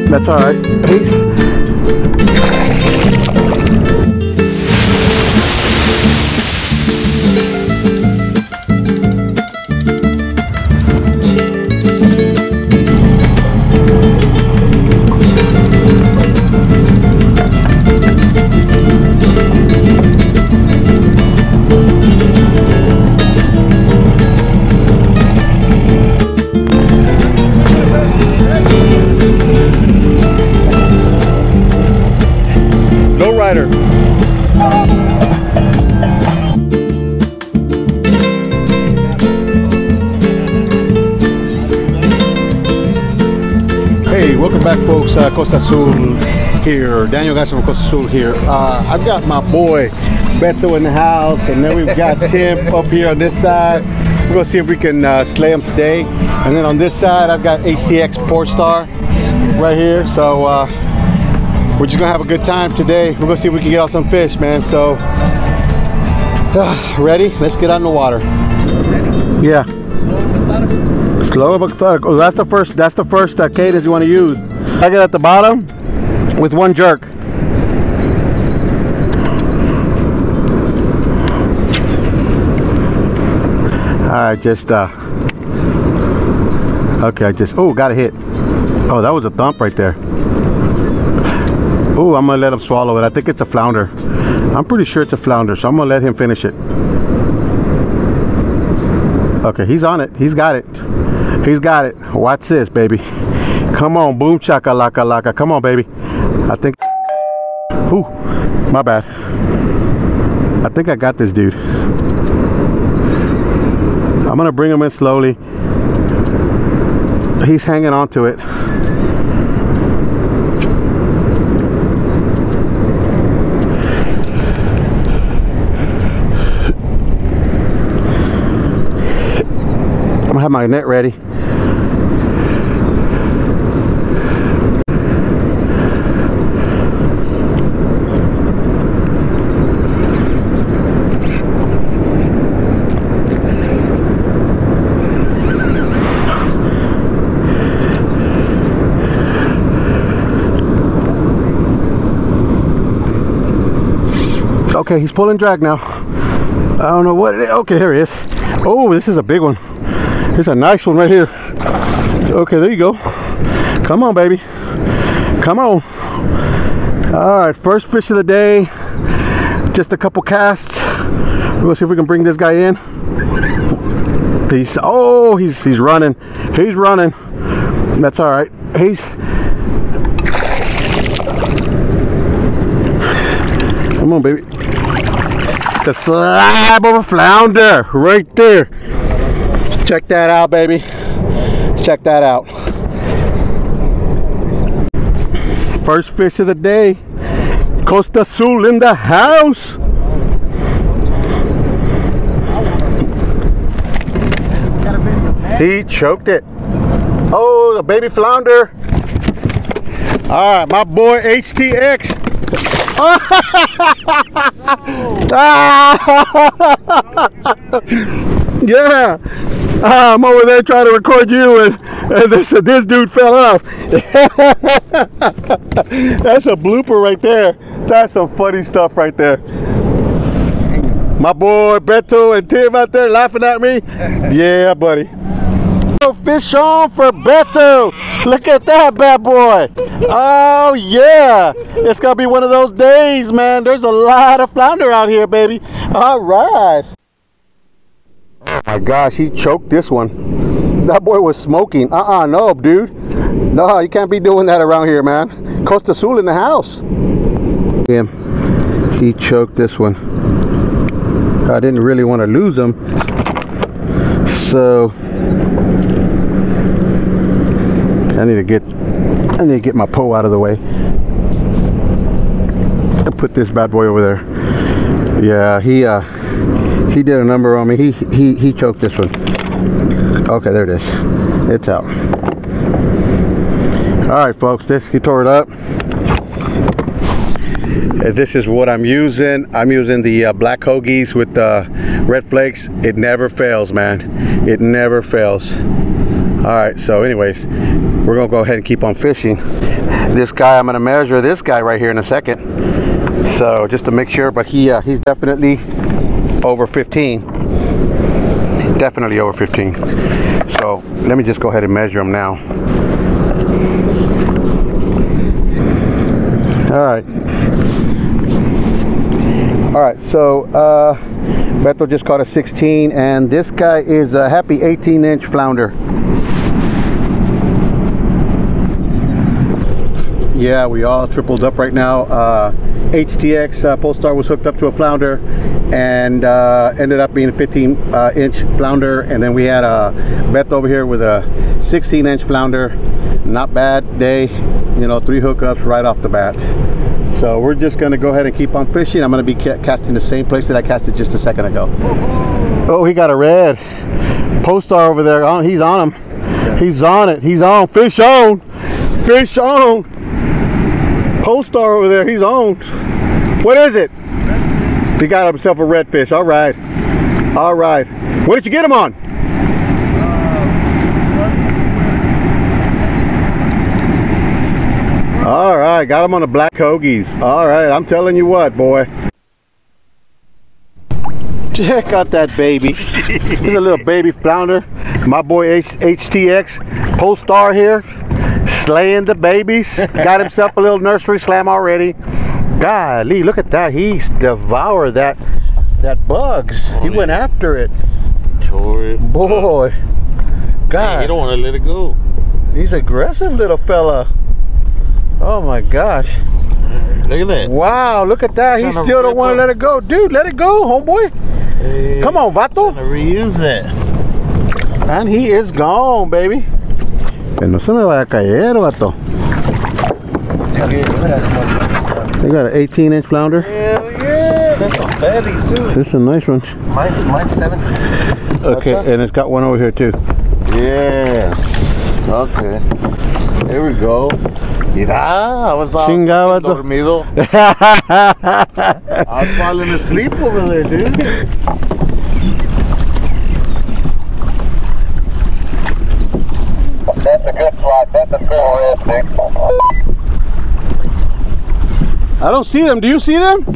That's all right. Hey, welcome back, folks. Costa Azul here. Daniel guys from Costa Azul here. I've got my boy Beto in the house, and then we've got Tim up here on this side. We're gonna see if we can slay him today. And then on this side, I've got HTX Port Star right here. So we're just gonna have a good time today. We're gonna see if we can get out some fish, man. So ready? Let's get out in the water. Yeah. Slow but methodic. Oh, that's the first cadence you want to use. I get at the bottom with one jerk. Alright, just okay, I just got a hit. Oh, that was a thump right there. Oh, I'm gonna let him swallow it. I think it's a flounder. I'm pretty sure it's a flounder, so I'm gonna let him finish it. Okay, he's on it. He's got it. He's got it. Watch this, baby. Come on, boom chaka laka laka. Come on, baby. I think. Ooh, my bad. I think I got this dude. I'm gonna bring him in slowly. He's hanging on to it. I'm gonna have my net ready. Okay, he's pulling drag now. I don't know what it is. Okay, here he is. Oh, this is a big one. This is a nice one right here. Okay, there you go. Come on, baby. Come on. All right, first fish of the day. Just a couple casts. We're gonna see if we can bring this guy in. He's running. He's running. That's all right. Come on, baby. It's a slab of a flounder right there. Check that out, baby. Check that out. First fish of the day. Costa Azul in the house. He choked it. Oh, the baby flounder. All right, my boy HTX. Yeah, I'm over there trying to record you, and this dude fell off. That's a blooper right there. That's some funny stuff right there. My boy Beto and Tim out there laughing at me. Yeah, buddy. go. Fish on for Beto. Look at that bad boy. Oh, yeah. It's going to be one of those days, man. There's a lot of flounder out here, baby. All right. Oh, my gosh. He choked this one. That boy was smoking. No, dude. No, you can't be doing that around here, man. Costa Azul in the house. Yeah, he choked this one. I didn't really want to lose him, so I need to get my pole out of the way and put this bad boy over there. Yeah, he did a number on me. He choked this one. Okay, there it is. It's out. All right, folks, he tore it up. This is what I'm using. I'm using the black hoagies with the red flakes. It never fails, man. It never fails. All right, so anyways, we're gonna go ahead and keep on fishing. This guy, I'm gonna measure this guy right here in a second, so just to make sure. But he's definitely over 15. Definitely over 15. So let me just go ahead and measure him now. All right, so Beto just caught a 16, and this guy is a happy 18-inch flounder. Yeah, we all tripled up right now. HTX Polestar was hooked up to a flounder and ended up being a 15-inch flounder, and then we had a Beto over here with a 16-inch flounder. Not bad day, you know, 3 hookups right off the bat. So we're just going to go ahead and keep on fishing. I'm going to be casting the same place that I casted just a second ago. Oh, he got a red Polestar over there. He's on him. He's on it. He's on. Fish on. Fish on. Polestar over there. He's on. What is it? He got himself a redfish. All right. All right. What did you get him on? All right, got him on the black hoagies. All right, I'm telling you what, boy. Check out that baby. He's a little baby flounder. My boy HTX Polestar here, slaying the babies. Got himself a little nursery slam already. Golly, look at that. He's devoured that bugs. He went after it. Tore it. Boy, God. You don't want to let it go. He's aggressive little fella. Oh my gosh. Look at that. Wow, look at that. He still don't want to let it go. Dude, let it go, homeboy. Hey, come on, Vato. Reuse that. And he is gone, baby. No se me vaya a caer, Vato. They got an 18-inch flounder. Hell yeah. That's a fatty too. This is a nice one. Mine's 17. Okay, and it's got one over here too. Yeah. Okay. Here we go. Mira, I was all dormido. I was falling asleep over there, dude. That's a good slot. That's a good red stick. I don't see them. Do you see them? No,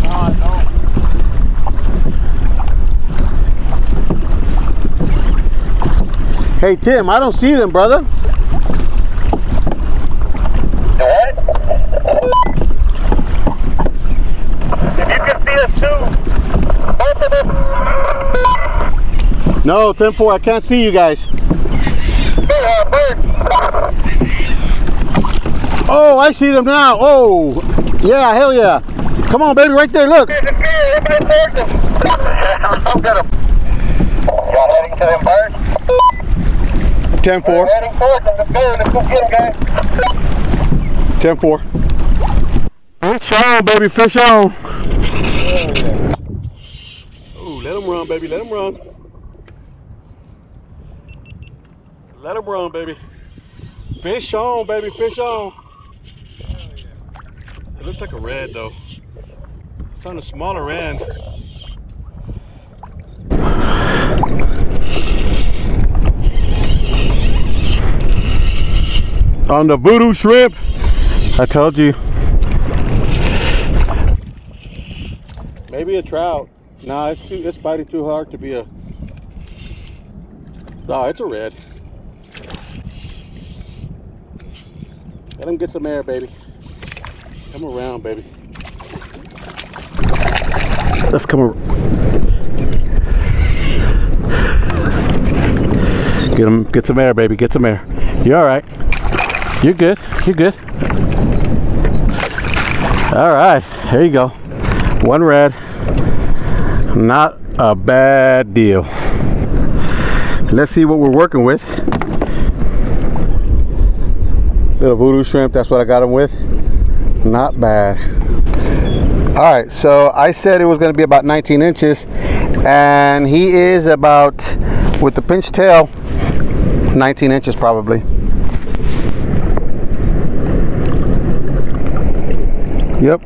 I don't. Hey, Tim, I don't see them, brother. What? If you can see us too, both of them. No, 10-4, I can't see you guys. Bird. Oh, I see them now. Oh, yeah, hell yeah. Come on, baby, right there, look. I'm gonna. Y'all heading to them birds? 10-4. Heading towards them. Let's go. Let's go get them, guys. 10-4. Fish on, baby, fish on. Oh, let him run, baby, let him run. Let him run, baby. Fish on, baby, fish on. It looks like a red, though. It's on the smaller end. On the Vudu shrimp. I told you. Maybe a trout. Nah, it's fighting too hard to be a. Oh, it's a red. Let him get some air, baby. Come around, baby. Let's come around. Get some air, baby. Get some air. You're all right. You're good. You're good. All right. There you go. One red. Not a bad deal. Let's see what we're working with. Little Vudu shrimp. That's what I got him with. Not bad. All right. So I said it was going to be about 19 inches, and he is about, with the pinch tail, 19 inches probably. Yep,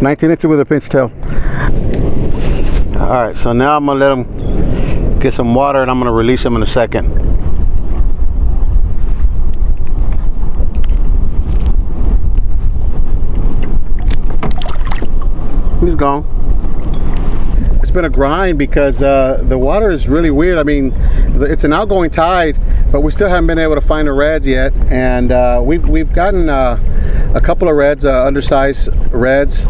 19 inches with a pinch tail. All right, so now I'm gonna let him get some water, and I'm gonna release him in a second. He's gone. It's been a grind because the water is really weird. I mean, it's an outgoing tide, but we still haven't been able to find the reds yet. And we've gotten a couple of reds, undersized reds.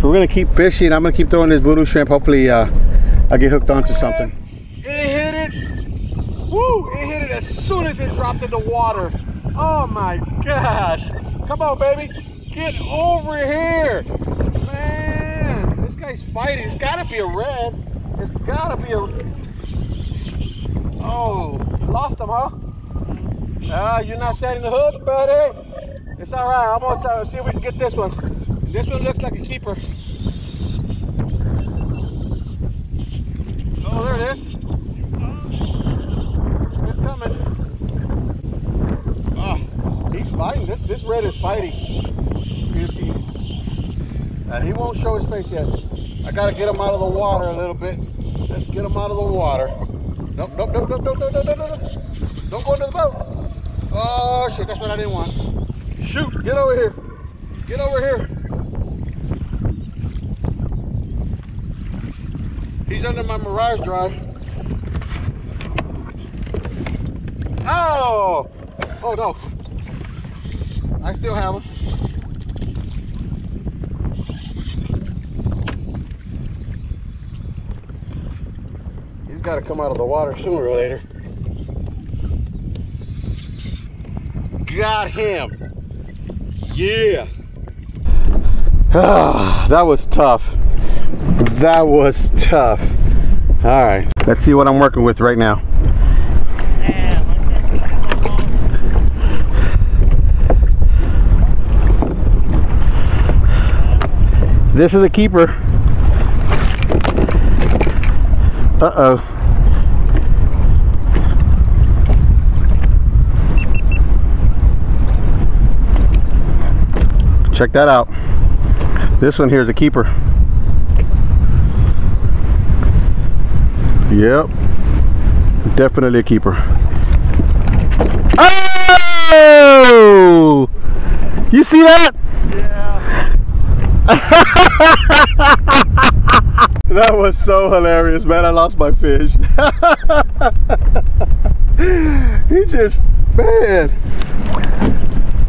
We're gonna keep fishing. I'm gonna keep throwing this Vudu shrimp. Hopefully I get hooked onto something. It hit it. Woo! It hit it as soon as it dropped in the water. Oh my gosh! Come on, baby, get over here, man. This guy's fighting. It's gotta be a red. It's gotta be a. Oh, you lost him, huh? You're not setting the hook, buddy. It's all right. I'm gonna see if we can get this one. This one looks like a keeper. Oh, there it is. It's coming. Oh, he's fighting. This red is fighting. You see, he won't show his face yet. I gotta get him out of the water a little bit. Let's get him out of the water. Nope, nope, nope, nope, nope, nope, nope, nope, nope. Don't go into the boat. Oh shit, that's what I didn't want. Shoot, get over here. Get over here. He's under my Mirage Drive. Oh! Oh no. I still have him. He's got to come out of the water sooner or later. Got him. Yeah. Ah, that was tough. That was tough. All right, let's see what I'm working with right now. This is a keeper. Uh-oh. Check that out. This one here is a keeper. Yep, definitely a keeper. Oh! You see that? Yeah. That was so hilarious, man. I lost my fish. He just, man.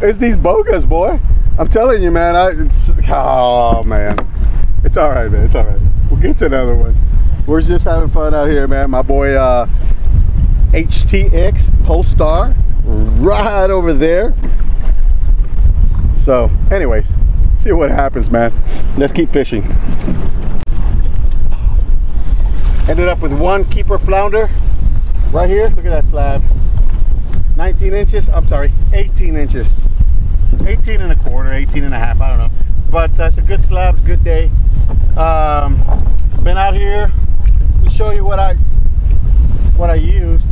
It's these bogas, boy. I'm telling you, man. Oh, man. It's all right, man. It's all right. We'll get to another one. We're just having fun out here, man. My boy HTX Polestar right over there. So anyways, see what happens, man. Let's keep fishing. Ended up with one keeper flounder right here. Look at that slab. 19 inches. I'm sorry, 18 inches. 18 and a quarter, 18 and a half, I don't know. But it's a good slab, good day. Been out here. Let me show you what I used.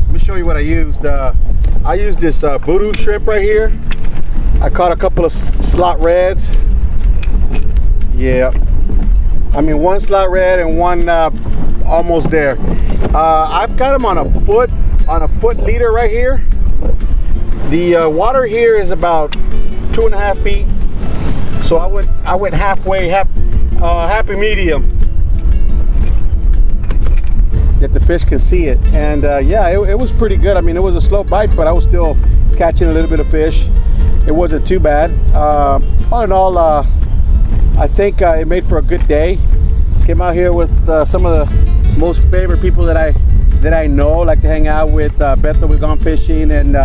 Let me show you what I used. I used this Vudu shrimp right here. I caught a couple of slot reds. Yeah, I mean one slot red and one almost there. I've got them on a foot leader right here. The water here is about 2.5 feet. So I went halfway, happy medium. that the fish can see it. And yeah, it was pretty good. I mean, it was a slow bite, but I was still catching a little bit of fish. It wasn't too bad. All in all, I think it made for a good day. Came out here with some of the most favorite people that I know. Like to hang out with BETO with Gone Fishing, and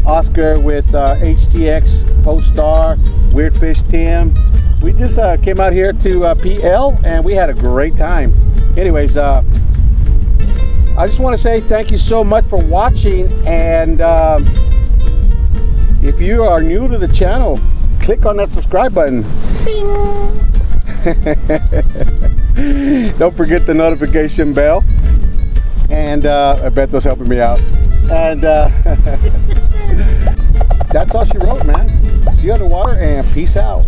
Oscar with HTX, Post-Star, Weird Fish Tim. We just came out here to PL and we had a great time. Anyways, I just want to say thank you so much for watching, and if you are new to the channel, click on that subscribe button. Don't forget the notification bell. And BETO's helping me out. And that's all she wrote, man. See you underwater and peace out.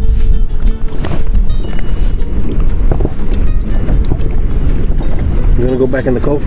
You gonna go back in the cove?